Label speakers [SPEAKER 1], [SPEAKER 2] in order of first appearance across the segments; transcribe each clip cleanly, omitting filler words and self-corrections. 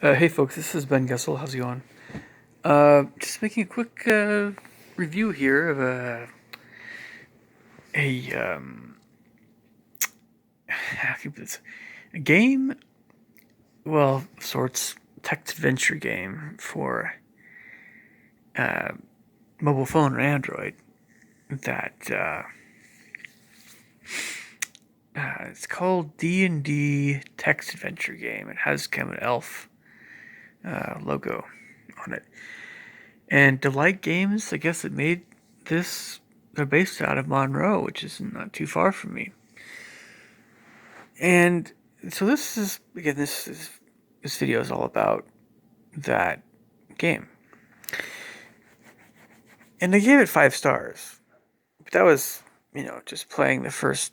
[SPEAKER 1] Hey folks, this is Ben Gessel. How's it going? Just making a quick review here of a how can I put this? A game, well, of sorts, text adventure game for mobile phone or Android. That it's called D&D Text Adventure Game. It has kind of an elf logo on it. And Delight Games, I guess it made this. They're based out of Monroe, which is not too far from me. And so this is again, this video is all about that game, and I gave it 5 stars. But that was just playing the first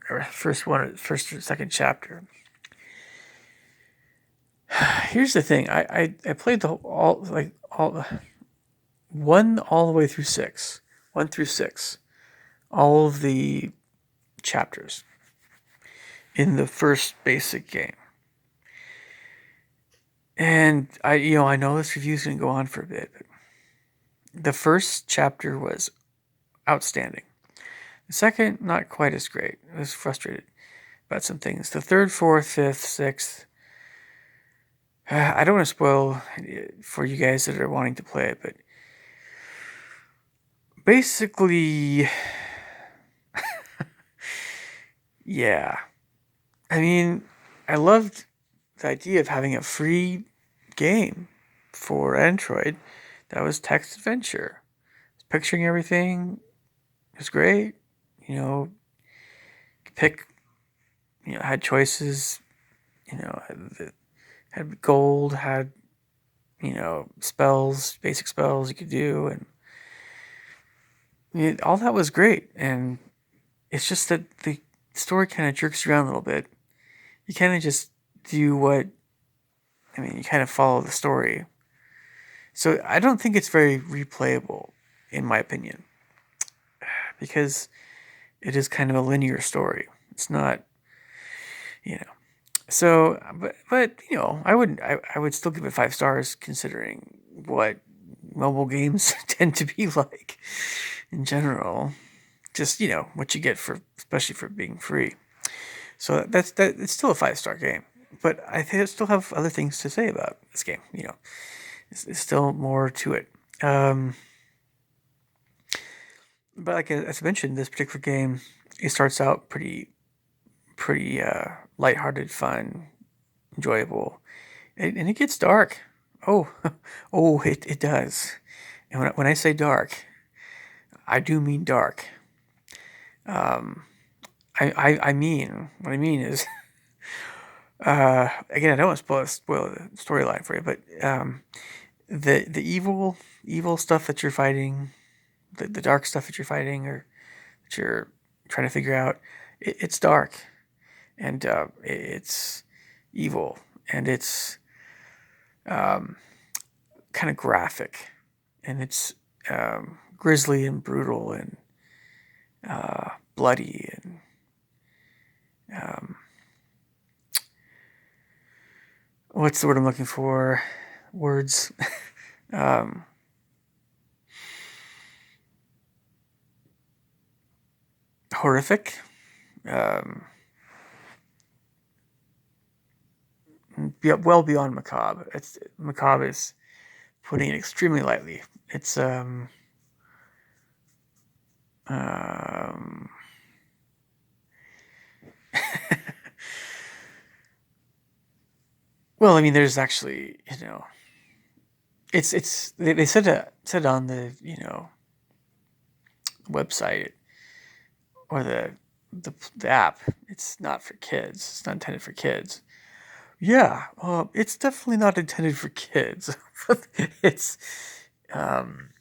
[SPEAKER 1] or second chapter. Here's the thing: I played the all one all the way through six, 1 through 6, all of the chapters in the first basic game. And I know this review is going to go on for a bit, but the first chapter was outstanding. The second, not quite as great. I was frustrated about some things. The third, fourth, fifth, sixth, I don't want to spoil for you guys that are wanting to play it, but basically, yeah. I mean, I loved the idea of having a free game for Android that was text adventure. Picturing everything was great. You know, pick, had choices, had gold, had, spells, basic spells you could do. And all that was great. And it's just that the story kind of jerks you around a little bit. You kind of just do you kind of follow the story. So I don't think it's very replayable, in my opinion, because it is kind of a linear story. It's not, you know. So, but I would still give it 5 stars considering what mobile games tend to be like in general. Just what you get for, especially for being free. So that it's still a 5 star game, but I still have other things to say about this game. It's still more to it. But like as I mentioned, this particular game, it starts out pretty lighthearted, fun, enjoyable, and it gets dark. Oh, oh, it does. And when I say dark, I do mean dark. I mean, what I mean is, again, I don't want to spoil the storyline for you, but the evil stuff that you're fighting, the dark stuff that you're fighting, or that you're trying to figure out, it's dark, and it's evil, and it's kind of graphic, and it's grisly and brutal and bloody and what's the word I'm looking for? Words. um, Horrific. Um, well beyond macabre. It's macabre is putting it extremely lightly. It's um, well, I mean, there's actually it's they said on the website or the app, it's not for kids. It's not intended for kids. Yeah, it's definitely not intended for kids. It's um,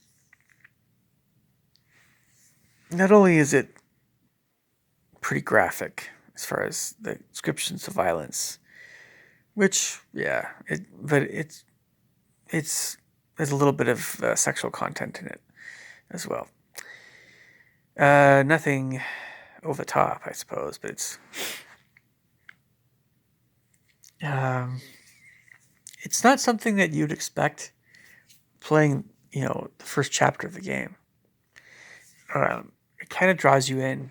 [SPEAKER 1] not only is it pretty graphic as far as the descriptions of violence, which yeah, but it's there's a little bit of sexual content in it as well. Nothing over the top, I suppose, but it's um, it's not something that you'd expect playing, the first chapter of the game. It kind of draws you in,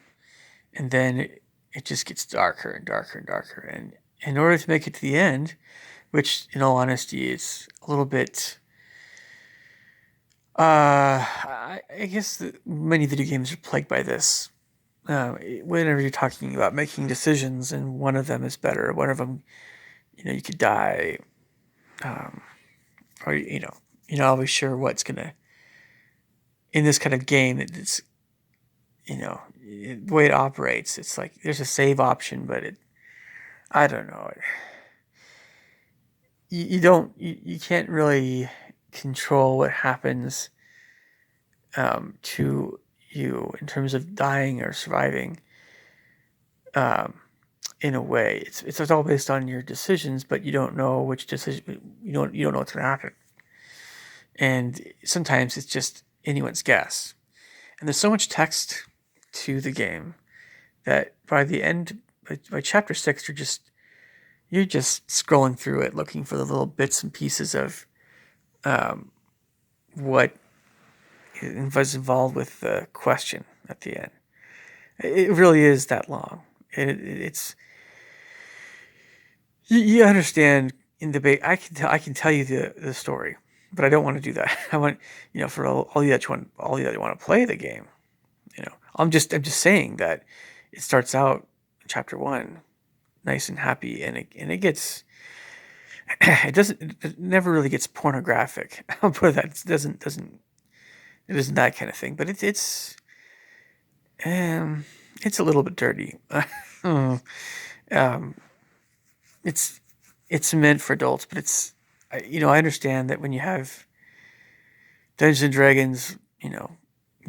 [SPEAKER 1] and then it just gets darker and darker and darker. And in order to make it to the end, which in all honesty is a little bit, I guess many video games are plagued by this. Whenever you're talking about making decisions, and one of them is better, one of them, you could die, or you're not always sure what's gonna in this kind of game. It's the way it operates. It's like there's a save option, but I don't know. You can't really control what happens to you in terms of dying or surviving. In a way, it's all based on your decisions, but you don't know which decision. You don't know what's going to happen, and sometimes it's just anyone's guess. And there's so much text to the game that by the end, by chapter 6, you're just scrolling through it, looking for the little bits and pieces of what was involved with the question at the end. It really is that long. It's you understand in debate. I can tell you the story, but I don't want to do that. I want for all you that want to play the game. I'm just saying that it starts out in chapter 1 nice and happy, and it gets it never really gets pornographic. I'll put that. It isn't that kind of thing, but it's a little bit dirty. It's meant for adults, but I understand that when you have Dungeons and Dragons,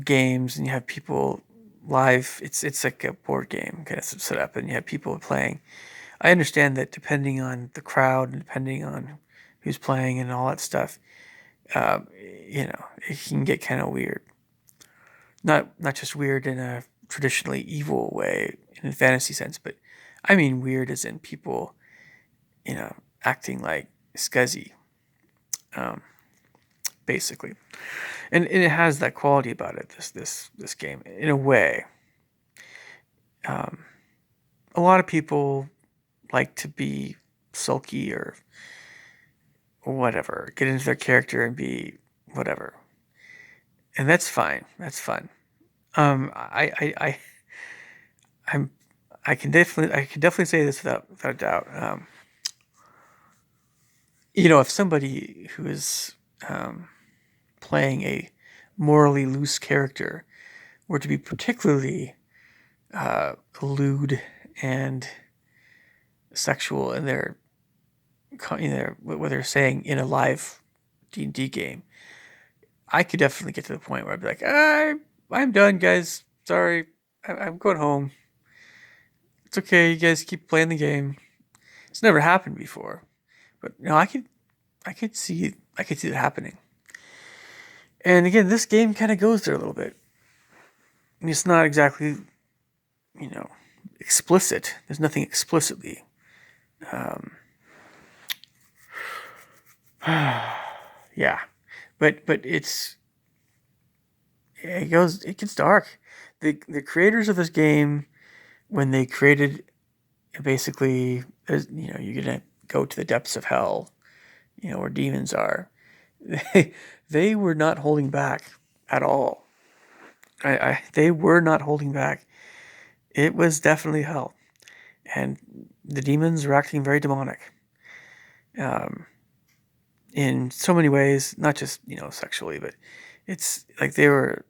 [SPEAKER 1] games, and you have people live, it's like a board game kind of set up, and you have people playing. I understand that depending on the crowd and depending on who's playing and all that stuff, it can get kind of weird. Not just weird in a traditionally evil way in a fantasy sense, but I mean weird as in people, acting like scuzzy, basically. And it has that quality about it. This game, in a way. A lot of people like to be sulky or whatever, get into their character and be whatever, and that's fine. That's fun. I'm I can definitely say this without a doubt. If somebody who is playing a morally loose character were to be particularly lewd and sexual in their what they're saying in a live D&D game, I could definitely get to the point where I'd be like, I'm done, guys. Sorry, I'm going home. It's okay. You guys keep playing the game. It's never happened before, but I could see it happening. And again, this game kind of goes there a little bit. I mean, it's not exactly, explicit. There's nothing explicitly. Yeah, but it gets dark. The creators of this game, when they created, basically, you're gonna go to the depths of hell, where demons are. They were not holding back at all. They were not holding back. It was definitely hell, and the demons were acting very demonic. In so many ways, not just sexually, but it's like they were,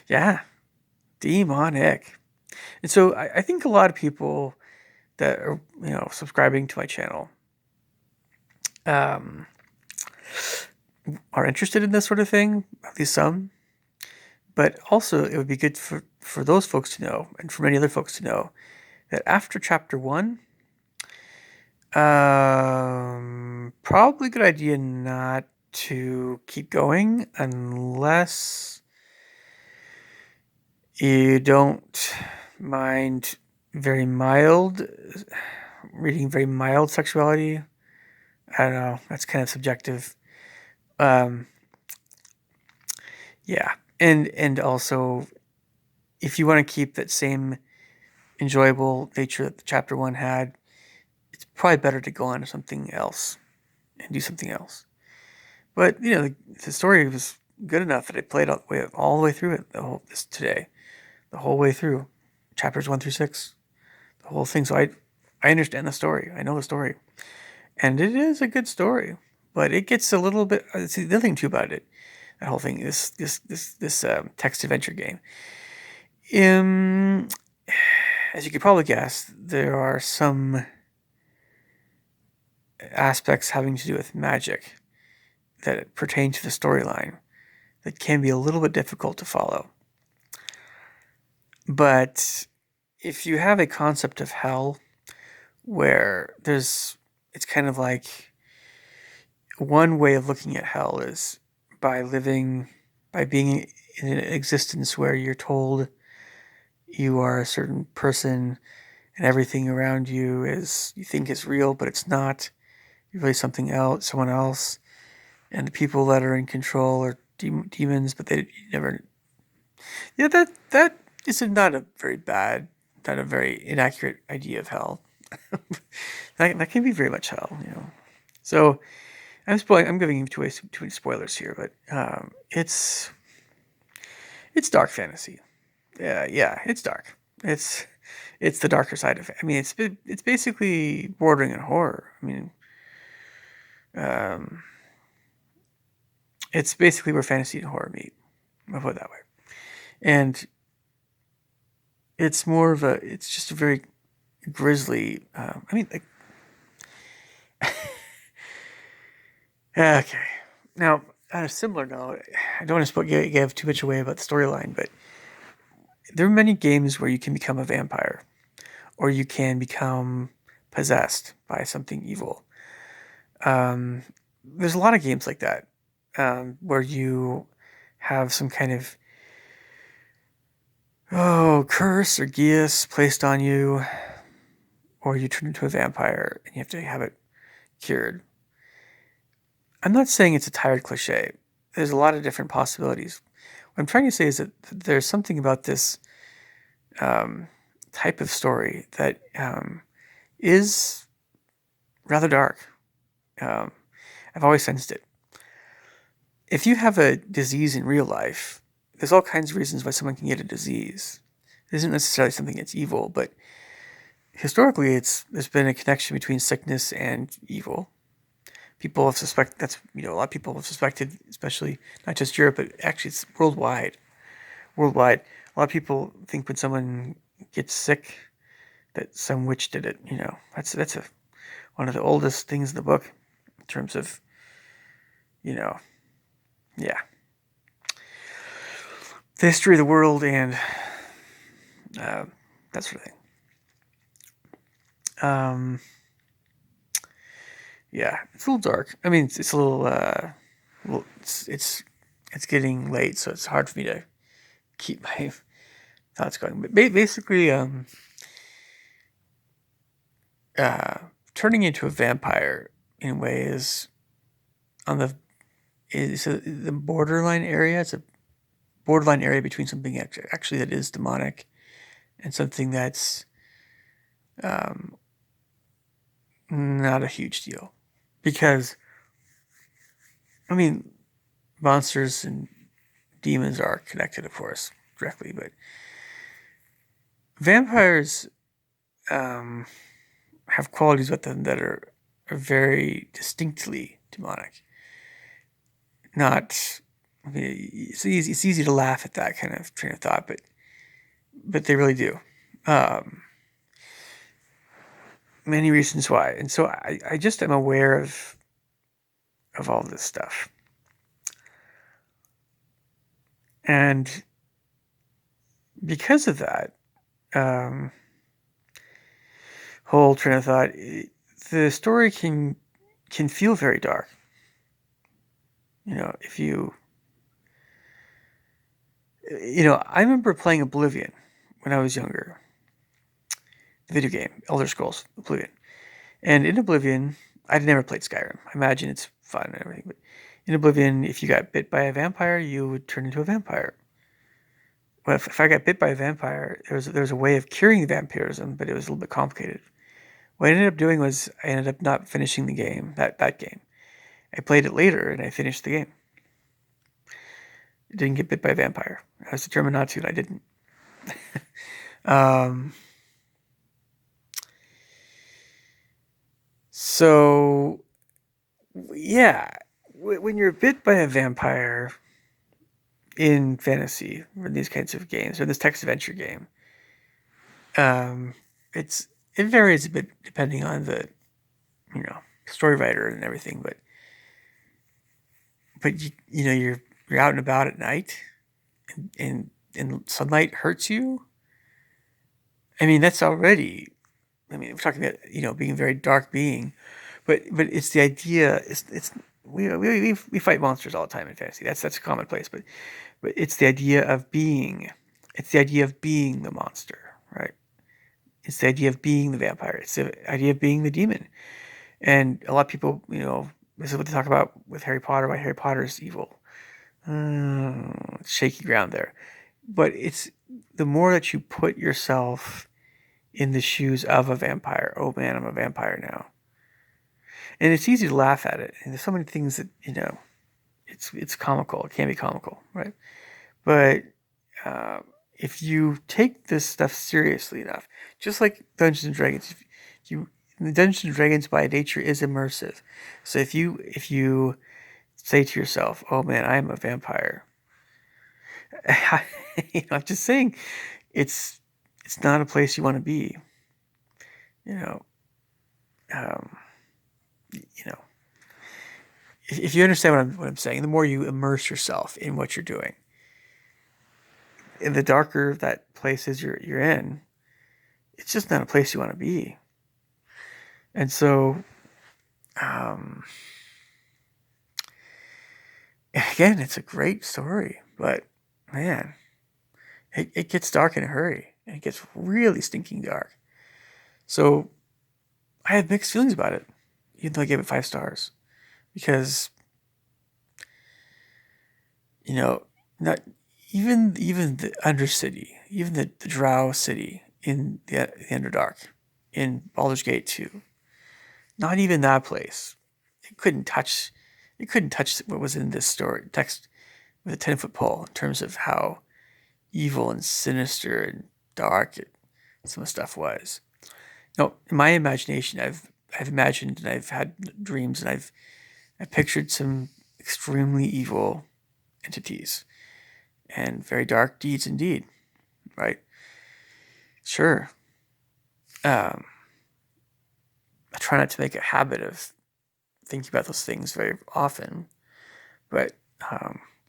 [SPEAKER 1] yeah, demonic. And so I think a lot of people that are subscribing to my channel are interested in this sort of thing, at least some. But also, it would be good for those folks to know, and for many other folks to know, that after chapter 1, probably a good idea not to keep going unless you don't mind very mild reading very mild sexuality. I don't know. That's kind of subjective. Um, yeah, and also if you want to keep that same enjoyable nature that the chapter one had, it's probably better to go on to something else and do something else. But the story was good enough that I played all the way through it the whole way through, chapters 1 through 6, the whole thing. So I understand the story. I know the story, and it is a good story. But it gets a little bit. See, the other thing too about it, that whole thing, this text adventure game. Um, as you could probably guess, there are some aspects having to do with magic that pertain to the storyline that can be a little bit difficult to follow. But if you have a concept of hell where it's kind of like one way of looking at hell is by being in an existence where you're told you are a certain person and everything around you you think is real, but it's not. You're really something else, someone else. And the people that are in control are demons, but they never. Yeah, that is not a very bad, not a very inaccurate idea of hell. That can be very much hell. So I'm giving you too many spoilers here, but it's dark fantasy. Yeah, it's dark. It's the darker side of it. I mean, it's basically bordering on horror. I mean, um, it's basically where fantasy and horror meet. I'll put it that way. And it's just a very grisly. I mean, like, okay. Now, on a similar note, I don't want to give too much away about the storyline, but there are many games where you can become a vampire, or you can become possessed by something evil. There's a lot of games like that, where you have some kind of curse or geas placed on you, or you turn into a vampire and you have to have it cured. I'm not saying it's a tired cliche. There's a lot of different possibilities. What I'm trying to say is that there's something about this type of story that is rather dark. I've always sensed it. If you have a disease in real life, there's all kinds of reasons why someone can get a disease. It isn't necessarily something that's evil, but historically, there's been a connection between sickness and evil. People have a lot of people have suspected, especially not just Europe, but actually it's worldwide. Worldwide, a lot of people think when someone gets sick that some witch did it. That's one of the oldest things in the book in terms of, yeah, the history of the world and that sort of thing. Yeah, it's a little dark. I mean, it's a little it's getting late, so it's hard for me to keep my thoughts going. But basically, turning into a vampire in a way is the borderline area. It's a borderline area between something actually that is demonic and something that's not a huge deal. Because, I mean, monsters and demons are connected, of course, directly, but vampires have qualities with them that are very distinctly demonic. Not, I mean, it's easy to laugh at that kind of train of thought, but they really do. Many reasons why, and so I just am aware of all this stuff, and because of that whole train of thought, the story can feel very dark. If I remember playing Oblivion when I was younger. The video game, Elder Scrolls Oblivion. And in Oblivion, I'd never played Skyrim. I imagine it's fun and everything, but in Oblivion, if you got bit by a vampire, you would turn into a vampire. Well, if I got bit by a vampire, there was a way of curing the vampirism, but it was a little bit complicated. What I ended up doing was I ended up not finishing the game, that game. I played it later and I finished the game. I didn't get bit by a vampire. I was determined not to, and I didn't. Um, so, yeah, when you're bit by a vampire in fantasy, or these kinds of games, or this text adventure game, um, it varies a bit depending on the story writer and everything, but you're out and about at night, and sunlight hurts you. I mean, that's already. I mean, we're talking about being a very dark being, but it's the idea. It's we fight monsters all the time in fantasy. That's commonplace, but it's the idea of being. It's the idea of being the monster, right? It's the idea of being the vampire. It's the idea of being the demon. And a lot of people, this is what they talk about with Harry Potter. Why Harry Potter is evil. Shaky ground there. But it's the more that you put yourself in the shoes of a vampire. Oh man, I'm a vampire now. And it's easy to laugh at it. And there's so many things that it's comical. It can be comical, right? But if you take this stuff seriously enough, just like Dungeons and Dragons, the Dungeons and Dragons by nature is immersive. So if you say to yourself, "Oh man, I am a vampire," I'm just saying, it's not a place you want to be. You know, um, you know. If you understand what I'm saying, the more you immerse yourself in what you're doing, and the darker that place is you're in, it's just not a place you want to be. And so, um, again, it's a great story, but man, it gets dark in a hurry, and it gets really stinking dark. So I had mixed feelings about it, even though I gave it 5 stars, because not even the Undercity, even the Drow city in the Underdark, in Baldur's Gate 2, not even that place. It couldn't touch. It couldn't touch what was in this story text with a 10-foot pole in terms of how evil and sinister and dark some of the stuff was. No, in my imagination, I've imagined and I've had dreams and I've pictured some extremely evil entities and very dark deeds indeed, right? Sure. I try not to make a habit of thinking about those things very often, but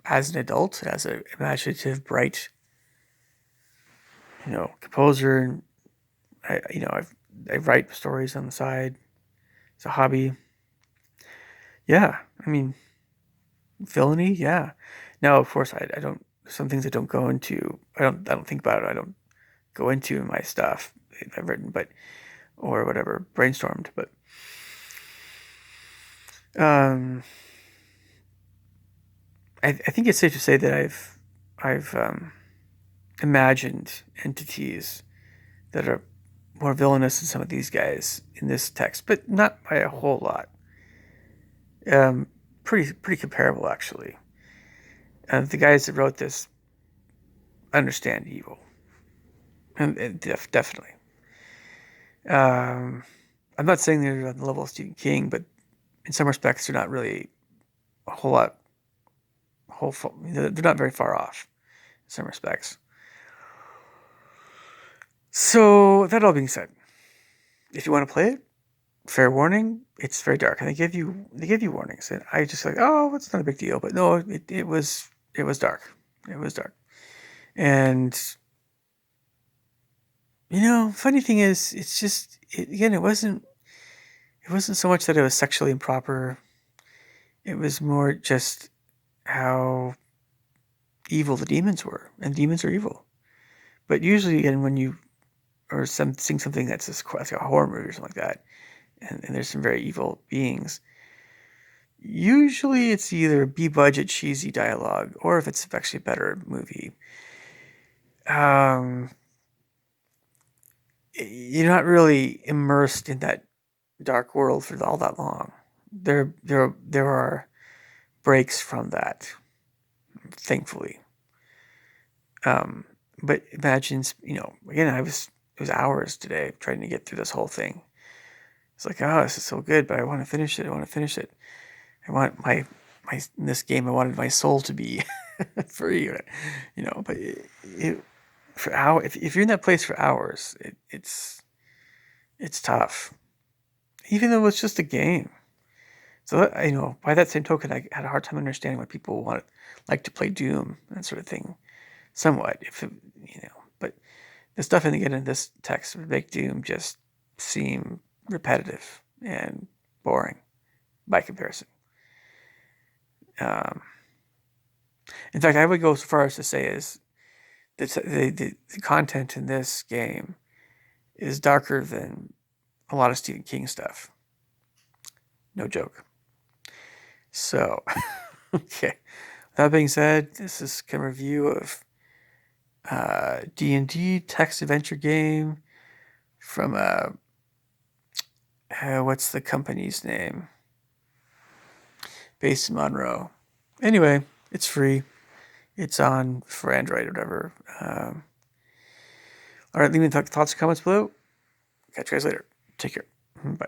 [SPEAKER 1] as an adult, as an imaginative, bright, composer, and I write stories on the side. It's a hobby. Yeah, I mean, villainy. Yeah. Now, of course, I don't. Some things I don't go into. I don't think about it. I don't go into my stuff I've written, but or whatever brainstormed. But um, I think it's safe to say that I've imagined entities that are more villainous than some of these guys in this text, but not by a whole lot. Pretty comparable actually. The guys that wrote this understand evil, and definitely. I'm not saying they're on the level of Stephen King, but in some respects, they're not really a whole lot. They're not very far off in some respects. So that all being said, if you want to play it, fair warning, it's very dark, and they give you warnings, and I just like, oh, it's not a big deal, but no, it was dark, it was dark, and funny thing is, it's just again, it wasn't so much that it was sexually improper, it was more just how evil the demons were, and demons are evil, but usually, again, when you or seeing something that's like a horror movie or something like that, and there's some very evil beings. Usually it's either B-budget cheesy dialogue, or if it's actually a better movie, um, you're not really immersed in that dark world for all that long. There are breaks from that, thankfully. Um, but imagine, again, it was hours today trying to get through this whole thing. It's like, oh, this is so good, but I want to finish it. I want to finish it. I want my in this game. I wanted my soul to be free, But for if you're in that place for hours, it's tough, even though it's just a game. So by that same token, I had a hard time understanding why people like to play Doom and that sort of thing. Somewhat, but the stuff in this text would make Doom just seem repetitive and boring by comparison. Um, in fact, I would go so far as to say is that the content in this game is darker than a lot of Stephen King stuff. No joke. So, okay. That being said, this is kind of a review of D&D text adventure game from what's the company's name? Based in Monroe. Anyway, it's free. It's on for Android or whatever. All right, leave me thoughts and comments below. Catch you guys later. Take care. Bye.